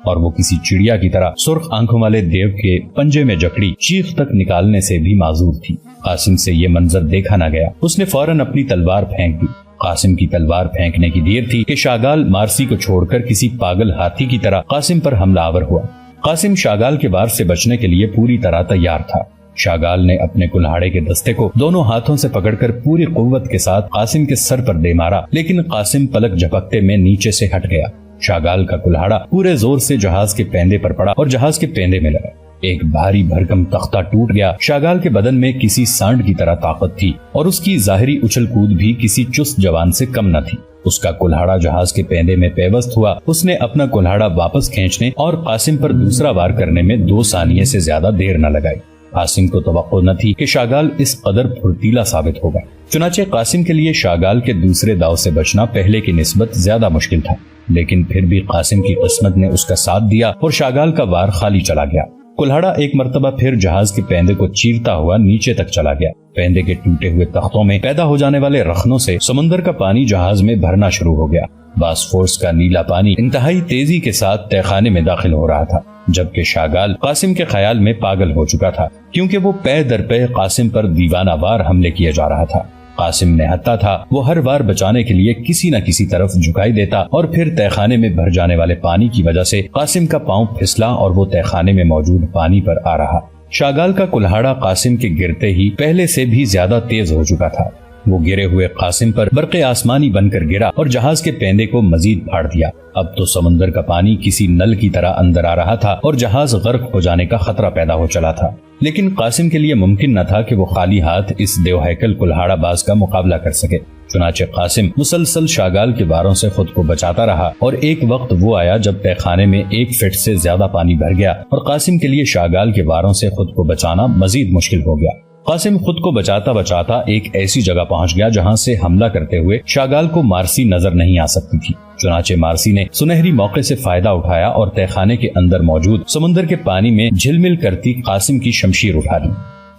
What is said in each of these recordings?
اور وہ کسی چڑیا کی طرح سرخ آنکھوں والے دیو کے پنجے میں جکڑی چیخ تک نکالنے سے بھی معذور تھی۔ قاسم سے یہ منظر دیکھا نہ گیا۔ اس نے فوراً اپنی تلوار پھینک دی۔ قاسم کی تلوار پھینکنے کی دیر تھی کہ شاگال مارسی کو چھوڑ کر کسی پاگل ہاتھی کی طرح قاسم پر حملہ آور ہوا۔ قاسم شاگال کے وار سے بچنے کے لیے پوری طرح تیار تھا۔ شاگال نے اپنے کلہاڑے کے دستے کو دونوں ہاتھوں سے پکڑ کر پوری قوت کے ساتھ قاسم کے سر پر دے مارا، لیکن قاسم پلک جھپکتے میں نیچے سے ہٹ گیا۔ شاگال کا کلہاڑا پورے زور سے جہاز کے پیندے پر پڑا اور جہاز کے پیندے میں لگا۔ ایک بھاری بھرکم تختہ ٹوٹ گیا۔ شاگال کے بدن میں کسی سانڈ کی طرح طاقت تھی اور اس کی ظاہری اچھل کود بھی کسی چست جوان سے کم نہ تھی۔ اس کا کلہاڑا جہاز کے پیندے میں پیوست ہوا۔ اس نے اپنا کلہاڑا واپس کھینچنے اور قاسم پر دوسرا وار کرنے میں 2 ثانیے سے زیادہ دیر نہ لگائی۔ قاسم کو توقع نہ تھی کہ شاگال اس قدر پھرتیلا ثابت ہوگا۔ چنانچہ قاسم کے لیے شاگال کے دوسرے داؤ سے بچنا پہلے کی نسبت زیادہ مشکل تھا، لیکن پھر بھی قاسم کی قسمت نے اس کا ساتھ دیا اور شاگال کا وار خالی چلا گیا۔ کلہاڑا ایک مرتبہ پھر جہاز کے پیندے کو چیرتا ہوا نیچے تک چلا گیا۔ پیندے کے ٹوٹے ہوئے تختوں میں پیدا ہو جانے والے رخنوں سے سمندر کا پانی جہاز میں بھرنا شروع ہو گیا۔ باسفورس کا نیلا پانی انتہائی تیزی کے ساتھ تہ خانے میں داخل ہو رہا تھا، جبکہ شاگال قاسم کے خیال میں پاگل ہو چکا تھا، کیونکہ وہ پے در پے قاسم پر دیوانہ وار حملے کیے جا رہا تھا۔ قاسم نہتا تھا، وہ ہر وار بچانے کے لیے کسی نہ کسی طرف جھکائی دیتا اور پھر تہ خانے میں بھر جانے والے پانی کی وجہ سے قاسم کا پاؤں پھسلا اور وہ تہ خانے میں موجود پانی پر آ رہا۔ شاگال کا کلہاڑا قاسم کے گرتے ہی پہلے سے بھی زیادہ تیز ہو چکا تھا۔ وہ گرے ہوئے قاسم پر برق آسمانی بن کر گرا اور جہاز کے پیندے کو مزید پھاڑ دیا۔ اب تو سمندر کا پانی کسی نل کی طرح اندر آ رہا تھا اور جہاز غرق ہو جانے کا خطرہ پیدا ہو چلا تھا، لیکن قاسم کے لیے ممکن نہ تھا کہ وہ خالی ہاتھ اس دیو ہیکل کلہاڑا باز کا مقابلہ کر سکے۔ چنانچہ قاسم مسلسل شاگال کے واروں سے خود کو بچاتا رہا اور ایک وقت وہ آیا جب تہ خانے میں 1 فٹ سے زیادہ پانی بھر گیا اور قاسم کے لیے شاگال کے واروں سے خود کو بچانا مزید مشکل ہو گیا۔ قاسم خود کو بچاتا بچاتا ایک ایسی جگہ پہنچ گیا جہاں سے حملہ کرتے ہوئے شاگال کو مارسی نظر نہیں آ سکتی تھی۔ چنانچہ مارسی نے سنہری موقع سے فائدہ اٹھایا اور تہ خانے کے اندر موجود سمندر کے پانی میں جھل مل کرتی قاسم کی شمشیر اٹھا دی۔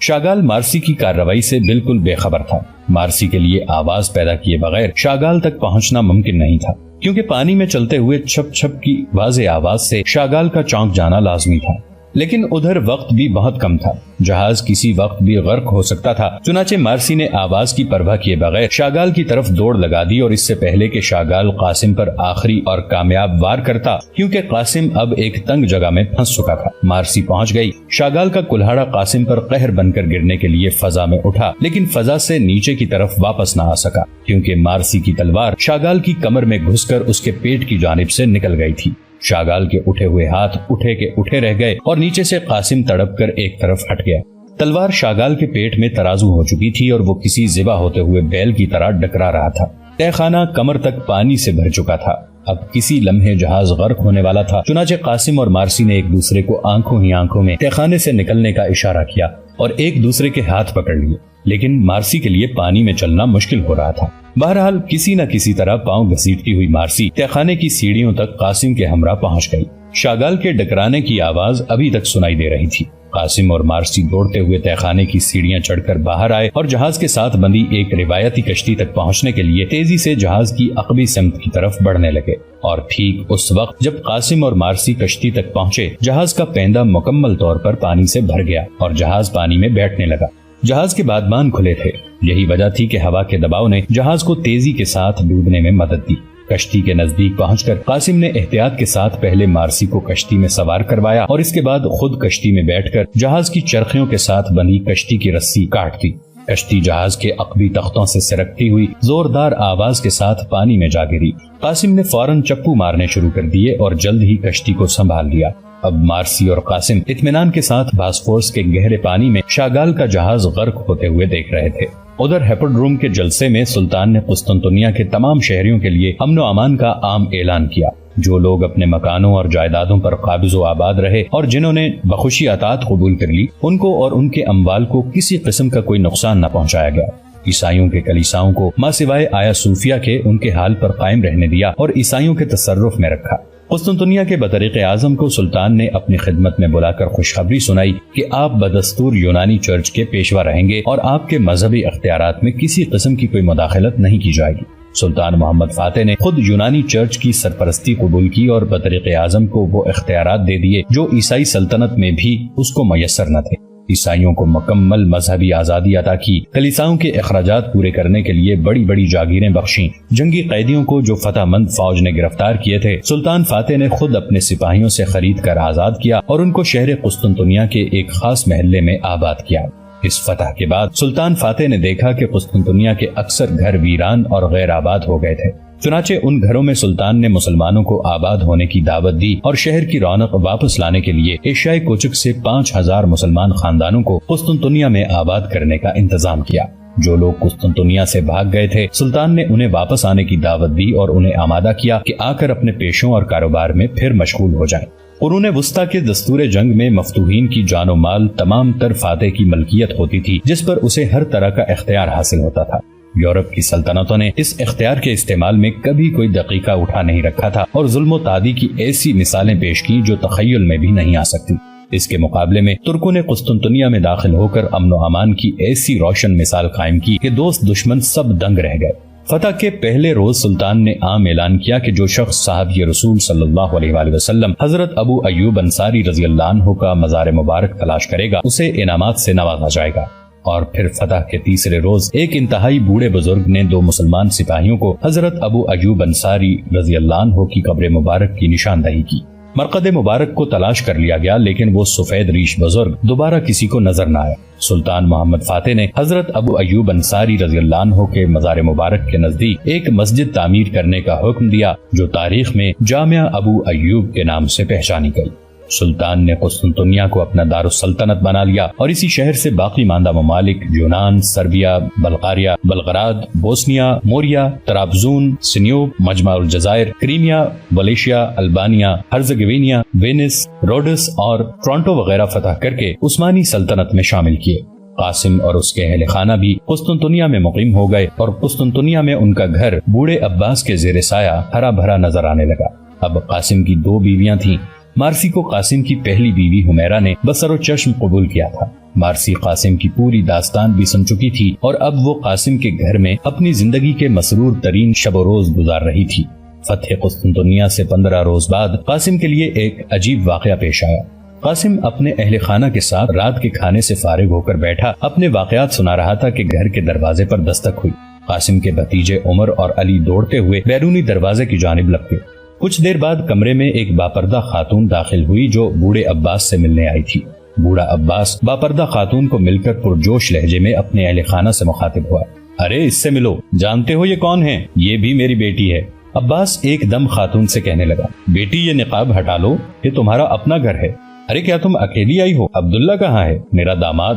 شاگال مارسی کی کارروائی سے بالکل بے خبر تھا۔ مارسی کے لیے آواز پیدا کیے بغیر شاگال تک پہنچنا ممکن نہیں تھا، کیونکہ پانی میں چلتے ہوئے چھپ چھپ کی واضح آواز سے شاگال کا چونک جانا لازمی تھا۔ لیکن ادھر وقت بھی بہت کم تھا، جہاز کسی وقت بھی غرق ہو سکتا تھا۔ چنانچہ مارسی نے آواز کی پرواہ کیے بغیر شاگال کی طرف دوڑ لگا دی اور اس سے پہلے کہ شاگال قاسم پر آخری اور کامیاب وار کرتا، کیونکہ قاسم اب ایک تنگ جگہ میں پھنس چکا تھا، مارسی پہنچ گئی۔ شاگال کا کلہاڑا قاسم پر قہر بن کر گرنے کے لیے فضا میں اٹھا، لیکن فضا سے نیچے کی طرف واپس نہ آ سکا، کیونکہ مارسی کی تلوار شاگال کی کمر میں گھس کر اس کے پیٹ کی جانب سے نکل گئی تھی۔ شاگال کے اٹھے ہوئے ہاتھ اٹھے کے اٹھے رہ گئے اور نیچے سے قاسم تڑپ کر ایک طرف ہٹ گیا۔ تلوار شاگال کے پیٹ میں ترازو ہو چکی تھی اور وہ کسی ذبح ہوتے ہوئے بیل کی طرح ڈکرا رہا تھا۔ تہ خانہ کمر تک پانی سے بھر چکا تھا۔ اب کسی لمحے جہاز غرق ہونے والا تھا۔ چنانچہ قاسم اور مارسی نے ایک دوسرے کو آنکھوں ہی آنکھوں میں تہ خانے سے نکلنے کا اشارہ کیا اور ایک دوسرے کے ہاتھ پکڑ لیے، لیکن مارسی کے لیے پانی میں چلنا مشکل ہو رہا تھا۔ بہرحال کسی نہ کسی طرح پاؤں گھسیٹتی ہوئی مارسی تہ خانے کی سیڑھیوں تک قاسم کے ہمراہ پہنچ گئی۔ شاگال کے ڈکرانے کی آواز ابھی تک سنائی دے رہی تھی۔ قاسم اور مارسی دوڑتے ہوئے تہ خانے کی سیڑھیاں چڑھ کر باہر آئے اور جہاز کے ساتھ بندی ایک روایتی کشتی تک پہنچنے کے لیے تیزی سے جہاز کی عقبی سمت کی طرف بڑھنے لگے۔ اور ٹھیک اس وقت جب قاسم اور مارسی کشتی تک پہنچے، جہاز کا پیندہ مکمل طور پر پانی سے بھر گیا اور جہاز پانی میں بیٹھنے لگا۔ جہاز کے بادبان کھلے تھے، یہی وجہ تھی کہ ہوا کے دباؤ نے جہاز کو تیزی کے ساتھ ڈوبنے میں مدد دی۔ کشتی کے نزدیک پہنچ کر قاسم نے احتیاط کے ساتھ پہلے مارسی کو کشتی میں سوار کروایا اور اس کے بعد خود کشتی میں بیٹھ کر جہاز کی چرخیوں کے ساتھ بندھی کشتی کی رسی کاٹ دی۔ کشتی جہاز کے عقبی تختوں سے سرکتی ہوئی زوردار آواز کے ساتھ پانی میں جا گری۔ قاسم نے فوراً چپو مارنے شروع کر دیے اور جلد ہی کشتی کو سنبھال لیا۔ اب مارسی اور قاسم اطمینان کے ساتھ باسفورس کے گہرے پانی میں شاگال کا جہاز غرق ہوتے ہوئے دیکھ رہے تھے۔ ادھر ہیپوڈروم کے جلسے میں سلطان نے قسطنطنیہ کے تمام شہریوں کے لیے امن و امان کا عام اعلان کیا۔ جو لوگ اپنے مکانوں اور جائیدادوں پر قابض و آباد رہے اور جنہوں نے بخوشی اطاعت قبول کر لی، ان کو اور ان کے اموال کو کسی قسم کا کوئی نقصان نہ پہنچایا گیا۔ عیسائیوں کے کلیساؤں کو ماں سوائے آیا صوفیہ کے ان کے حال پر قائم رہنے دیا اور عیسائیوں کے تصرف میں رکھا۔ قسطنطنیہ کے بطریق اعظم کو سلطان نے اپنی خدمت میں بلا کر خوشخبری سنائی کہ آپ بدستور یونانی چرچ کے پیشوا رہیں گے اور آپ کے مذہبی اختیارات میں کسی قسم کی کوئی مداخلت نہیں کی جائے گی۔ سلطان محمد فاتح نے خود یونانی چرچ کی سرپرستی قبول کی اور بطریق اعظم کو وہ اختیارات دے دیے جو عیسائی سلطنت میں بھی اس کو میسر نہ تھے۔ عیسائیوں کو مکمل مذہبی آزادی عطا کی، کلیساؤں کے اخراجات پورے کرنے کے لیے بڑی بڑی جاگیریں بخشیں، جنگی قیدیوں کو جو فتح مند فوج نے گرفتار کیے تھے سلطان فاتح نے خود اپنے سپاہیوں سے خرید کر آزاد کیا اور ان کو شہر قسطنطنیہ کے ایک خاص محلے میں آباد کیا۔ اس فتح کے بعد سلطان فاتح نے دیکھا کہ قسطنطنیہ کے اکثر گھر ویران اور غیر آباد ہو گئے تھے، چنانچہ ان گھروں میں سلطان نے مسلمانوں کو آباد ہونے کی دعوت دی اور شہر کی رونق واپس لانے کے لیے ایشیائی کوچک سے 5000 مسلمان خاندانوں کو قسطنطنیہ میں آباد کرنے کا انتظام کیا۔ جو لوگ قسطنطنیہ سے بھاگ گئے تھے سلطان نے انہیں واپس آنے کی دعوت دی اور انہیں آمادہ کیا کہ آ کر اپنے پیشوں اور کاروبار میں پھر مشغول ہو جائیں۔ قرون وسطیٰ کے دستور جنگ میں مفتوحین کی جان و مال تمام تر فاتح کی ملکیت ہوتی تھی، جس پر اسے ہر طرح کا اختیار حاصل ہوتا تھا۔ یورپ کی سلطنتوں نے اس اختیار کے استعمال میں کبھی کوئی دقیقہ اٹھا نہیں رکھا تھا اور ظلم و تعدی کی ایسی مثالیں پیش کی جو تخیل میں بھی نہیں آ سکتی۔ اس کے مقابلے میں ترکوں نے قسطنطنیہ میں داخل ہو کر امن و امان کی ایسی روشن مثال قائم کی کہ دوست دشمن سب دنگ رہ گئے۔ فتح کے پہلے روز سلطان نے عام اعلان کیا کہ جو شخص صحابی رسول صلی اللہ علیہ وآلہ وسلم حضرت ابو ایوب انصاری رضی اللہ عنہ کا مزار مبارک تلاش کرے گا اسے انعامات سے نوازا جائے گا۔ اور پھر فتح کے تیسرے روز ایک انتہائی بوڑھے بزرگ نے 2 مسلمان سپاہیوں کو حضرت ابو ایوب انصاری رضی اللہ عنہ کی قبر مبارک کی نشاندہی کی۔ مرقد مبارک کو تلاش کر لیا گیا لیکن وہ سفید ریش بزرگ دوبارہ کسی کو نظر نہ آیا۔ سلطان محمد فاتح نے حضرت ابو ایوب انصاری رضی اللہ عنہ کے مزار مبارک کے نزدیک ایک مسجد تعمیر کرنے کا حکم دیا جو تاریخ میں جامعہ ابو ایوب کے نام سے پہچانی گئی۔ سلطان نے قسطنطنیہ کو اپنا دارالسلطنت بنا لیا اور اسی شہر سے باقی ماندہ ممالک یونان، Serbia, Bulgaria, Belgrade, Bosnia, Maurya, Trabzon, سنیوب، مجمع الجزائر، کریمیا، ولیشیا، البانیہ، ہرزگوینیا، وینس، روڈس اور ٹورنٹو وغیرہ فتح کر کے عثمانی سلطنت میں شامل کیے۔ قاسم اور اس کے اہل خانہ بھی قسطنطنیہ میں مقیم ہو گئے اور قسطنطنیہ میں ان کا گھر بوڑھے عباس کے زیر سایہ ہرا بھرا نظر آنے لگا۔ اب قاسم کی 2 بیویاں تھیں۔ مارسی کو قاسم کی پہلی بیوی حمیرہ نے بصر و چشم قبول کیا تھا۔ مارسی قاسم کی پوری داستان بھی سن چکی تھی اور اب وہ قاسم کے گھر میں اپنی زندگی کے مسرور ترین شب و روز گزار رہی تھی۔ فتح قسطنطنیہ سے 15 روز بعد قاسم کے لیے ایک عجیب واقعہ پیش آیا۔ قاسم اپنے اہل خانہ کے ساتھ رات کے کھانے سے فارغ ہو کر بیٹھا اپنے واقعات سنا رہا تھا کہ گھر کے دروازے پر دستک ہوئی۔ قاسم کے بھتیجے عمر اور علی دوڑتے ہوئے بیرونی دروازے کی جانب لپکے۔ کچھ دیر بعد کمرے میں ایک باپردہ خاتون داخل ہوئی جو بوڑھے عباس سے ملنے آئی تھی۔ بوڑھا عباس باپردہ خاتون کو مل کر پرجوش لہجے میں اپنے اہل خانہ سے مخاطب ہوا۔ ارے اس سے ملو، جانتے ہو یہ کون ہے؟ یہ بھی میری بیٹی ہے۔ عباس ایک دم خاتون سے کہنے لگا، بیٹی یہ نقاب ہٹا لو، یہ تمہارا اپنا گھر ہے۔ ارے کیا تم اکیلی آئی ہو؟ عبداللہ کہاں ہے؟ میرا داماد۔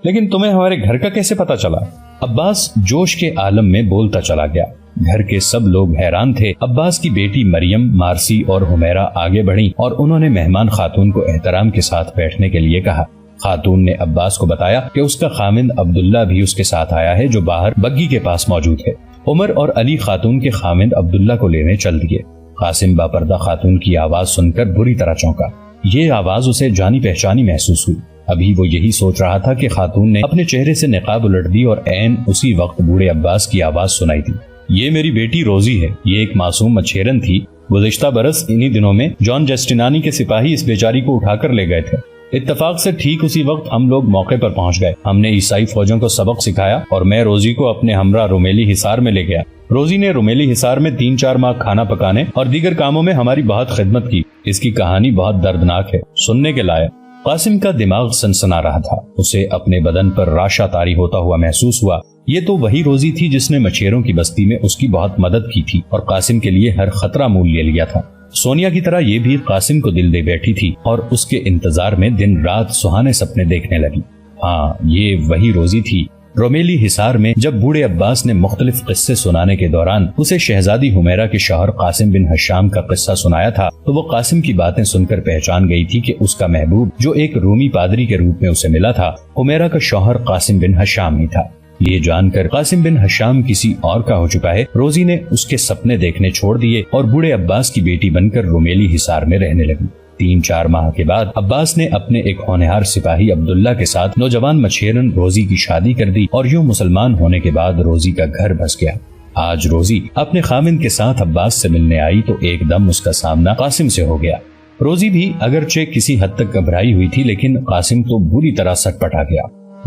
لیکن تمہیں ہمارے گھر کا کیسے پتا چلا؟ عباس جوش کے عالم میں بولتا چلا گیا۔ گھر کے سب لوگ حیران تھے۔ عباس کی بیٹی مریم، مارسی اور حمیرہ آگے بڑھیں اور انہوں نے مہمان خاتون کو احترام کے ساتھ بیٹھنے کے لیے کہا۔ خاتون نے عباس کو بتایا کہ اس کا خامند عبداللہ بھی اس کے ساتھ آیا ہے جو باہر بگی کے پاس موجود ہے۔ عمر اور علی خاتون کے خامند عبداللہ کو لینے چل دیے۔ قاسم باپردہ خاتون کی آواز سن کر بری طرح چونکا۔ یہ آواز اسے جانی پہچانی محسوس ہوئی۔ ابھی وہ یہی سوچ رہا تھا کہ خاتون نے اپنے چہرے سے نقاب الٹ دی اور عین اسی وقت بوڑھے عباس کی آواز سنائی دی۔ یہ میری بیٹی روزی ہے۔ یہ ایک معصوم مچھیرن تھی۔ گزشتہ برس انہی دنوں میں جان جسٹینانی کے سپاہی اس بیچاری کو اٹھا کر لے گئے تھے۔ اتفاق سے ٹھیک اسی وقت ہم لوگ موقع پر پہنچ گئے۔ ہم نے عیسائی فوجوں کو سبق سکھایا اور میں روزی کو اپنے ہمراہ رومیلی حصار میں لے گیا۔ روزی نے رومیلی حصار میں 3-4 ماہ کھانا پکانے اور دیگر کاموں میں ہماری بہت خدمت کی۔ اس کی کہانی بہت دردناک ہے، سننے کے لائق۔ قاسم کا دماغ سنسنا رہا تھا۔ اسے اپنے بدن پر راشا طاری ہوتا ہوا محسوس ہوا۔ یہ تو وہی روزی تھی جس نے مچھیروں کی بستی میں اس کی بہت مدد کی تھی اور قاسم کے لیے ہر خطرہ مول لے لیا تھا۔ سونیا کی طرح یہ بھی قاسم کو دل دے بیٹھی تھی اور اس کے انتظار میں دن رات سہانے سپنے دیکھنے لگی۔ ہاں، یہ وہی روزی تھی۔ رومیلی حصار میں جب بوڑھے عباس نے مختلف قصے سنانے کے دوران اسے شہزادی حمیرہ کے شوہر قاسم بن حشام کا قصہ سنایا تھا تو وہ قاسم کی باتیں سن کر پہچان گئی تھی کہ اس کا محبوب جو ایک رومی پادری کے روپ میں اسے ملا تھا حمیرہ کا شوہر قاسم بن حشام ہی تھا۔ یہ جان کر قاسم بن حشام کسی اور کا ہو چکا ہے، روزی نے اس کے سپنے دیکھنے چھوڑ دیے اور بوڑھے عباس کی بیٹی بن کر رومیلی حصار میں رہنے لگی۔ 3-4 ماہ کے بعد عباس نے اپنے ایک ہونہار سپاہی عبداللہ کے ساتھ نوجوان مچھیرن روزی کی شادی کر دی اور یوں مسلمان ہونے کے بعد روزی کا گھر بس گیا۔ آج روزی اپنے خاوند کے ساتھ عباس سے ملنے آئی تو ایک دم اس کا سامنا قاسم سے ہو گیا۔ روزی بھی اگرچہ کسی حد تک گھبرائی ہوئی تھی، لیکن قاسم تو بری طرح سٹ پٹا گیا۔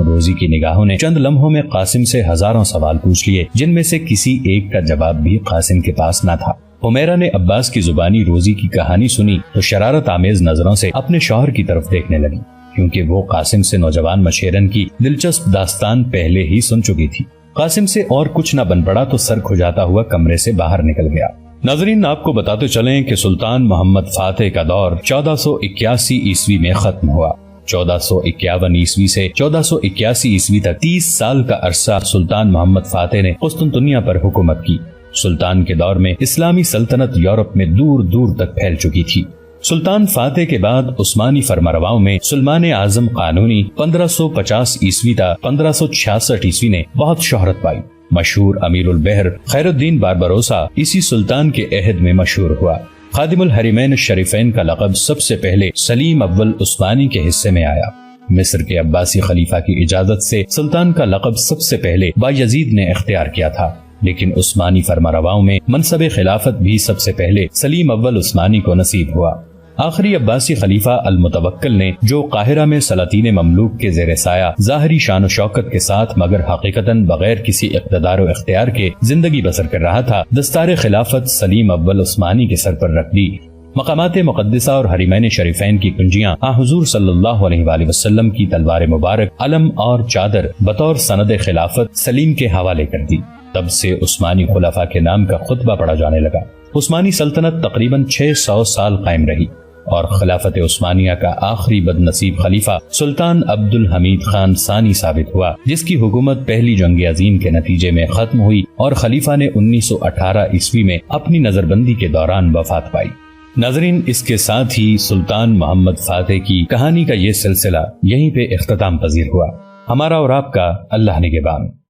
روزی کی نگاہوں نے چند لمحوں میں قاسم سے ہزاروں سوال پوچھ لیے، جن میں سے کسی ایک کا جواب بھی قاسم کے پاس نہ تھا۔ حمیرہ نے عباس کی زبانی روزی کی کہانی سنی تو شرارت آمیز نظروں سے اپنے شوہر کی طرف دیکھنے لگی، کیونکہ وہ قاسم سے نوجوان مشیرن کی دلچسپ داستان پہلے ہی سن چکی تھی۔ قاسم سے اور کچھ نہ بن پڑا تو سر کھجاتا ہوا کمرے سے باہر نکل گیا۔ ناظرین، آپ کو بتاتے چلیں کہ سلطان محمد فاتح کا دور 1481 عیسوی میں ختم ہوا۔ 1451 عیسوی سے 1481 عیسوی تک 30 سال کا عرصہ سلطان محمد فاتح نے قسطنطنیہ پر حکومت کی۔ سلطان کے دور میں اسلامی سلطنت یورپ میں دور دور تک پھیل چکی تھی۔ سلطان فاتح کے بعد عثمانی فرمانرواؤں میں سلمان اعظم قانونی 1550 عیسوی تا 1566 عیسوی نے بہت شہرت پائی۔ مشہور امیر البحر خیر الدین باربروسا اسی سلطان کے عہد میں مشہور ہوا۔ خادم الحرمین الشریفین کا لقب سب سے پہلے سلیم اول عثمانی کے حصے میں آیا۔ مصر کے عباسی خلیفہ کی اجازت سے سلطان کا لقب سب سے پہلے بایزید نے اختیار کیا تھا، لیکن عثمانی فرمانرواؤں میں منصب خلافت بھی سب سے پہلے سلیم اول عثمانی کو نصیب ہوا۔ آخری عباسی خلیفہ المتوکل نے، جو قاہرہ میں سلاطین مملوک کے زیر سایہ ظاہری شان و شوکت کے ساتھ مگر حقیقتاً بغیر کسی اقتدار و اختیار کے زندگی بسر کر رہا تھا، دستار خلافت سلیم اول عثمانی کے سر پر رکھ دی۔ مقامات مقدسہ اور حرمین شریفین کی کنجیاں حضور صلی اللہ علیہ وآلہ وسلم کی تلوار مبارک، علم اور چادر بطور سند خلافت سلیم کے حوالے کر دی۔ تب سے عثمانی خلفاء کے نام کا خطبہ پڑھا جانے لگا۔ عثمانی سلطنت تقریباً 600 سال قائم رہی اور خلافت عثمانیہ کا آخری بد نصیب خلیفہ سلطان عبد الحمید خان ثانی ثابت ہوا، جس کی حکومت پہلی جنگ عظیم کے نتیجے میں ختم ہوئی اور خلیفہ نے 1918 عیسوی میں اپنی نظر بندی کے دوران وفات پائی۔ ناظرین، اس کے ساتھ ہی سلطان محمد فاتح کی کہانی کا یہ سلسلہ یہیں پہ اختتام پذیر ہوا۔ ہمارا اور آپ کا اللہ نگہبان۔